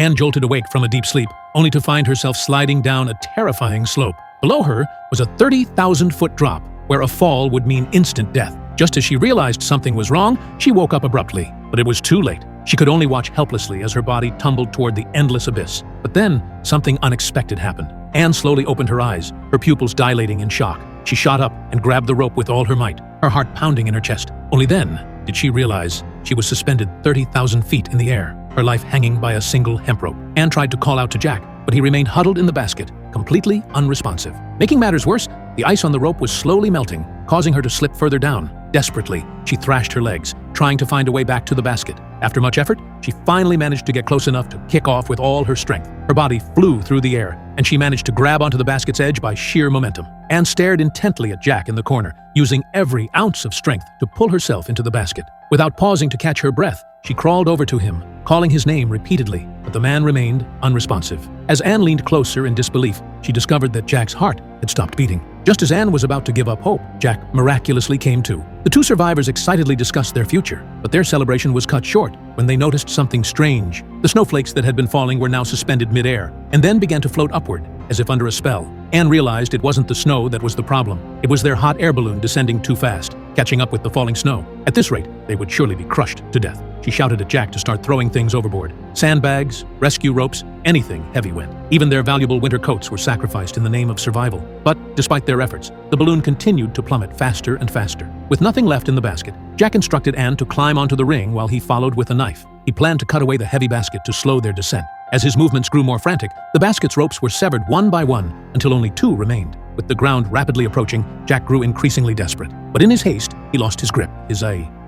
Anne jolted awake from a deep sleep, only to find herself sliding down a terrifying slope. Below her was a 30,000-foot drop, where a fall would mean instant death. Just as she realized something was wrong, she woke up abruptly. But it was too late. She could only watch helplessly as her body tumbled toward the endless abyss. But then, something unexpected happened. Anne slowly opened her eyes, her pupils dilating in shock. She shot up and grabbed the rope with all her might, her heart pounding in her chest. Only then did she realize she was suspended 30,000 feet in the air, her life hanging by a single hemp rope. Anne tried to call out to Jack, but he remained huddled in the basket, completely unresponsive. Making matters worse, the ice on the rope was slowly melting, causing her to slip further down. Desperately, she thrashed her legs, trying to find a way back to the basket. After much effort, she finally managed to get close enough to kick off with all her strength. Her body flew through the air, and she managed to grab onto the basket's edge by sheer momentum. Anne stared intently at Jack in the corner, using every ounce of strength to pull herself into the basket. Without pausing to catch her breath, she crawled over to him, calling his name repeatedly, but the man remained unresponsive. As Anne leaned closer in disbelief, she discovered that Jack's heart had stopped beating. Just as Anne was about to give up hope, Jack miraculously came to. The two survivors excitedly discussed their future, but their celebration was cut short when they noticed something strange. The snowflakes that had been falling were now suspended midair, and then began to float upward, as if under a spell. Anne realized it wasn't the snow that was the problem. It was their hot air balloon descending too fast, catching up with the falling snow. At this rate, they would surely be crushed to death. She shouted at Jack to start throwing things overboard. Sandbags, rescue ropes, anything heavy went. Even their valuable winter coats were sacrificed in the name of survival. But despite their efforts, the balloon continued to plummet faster and faster. With nothing left in the basket, Jack instructed Anne to climb onto the ring while he followed with a knife. He planned to cut away the heavy basket to slow their descent. As his movements grew more frantic, the basket's ropes were severed one by one until only two remained. With the ground rapidly approaching, Jack grew increasingly desperate. But in his haste, he lost his grip, his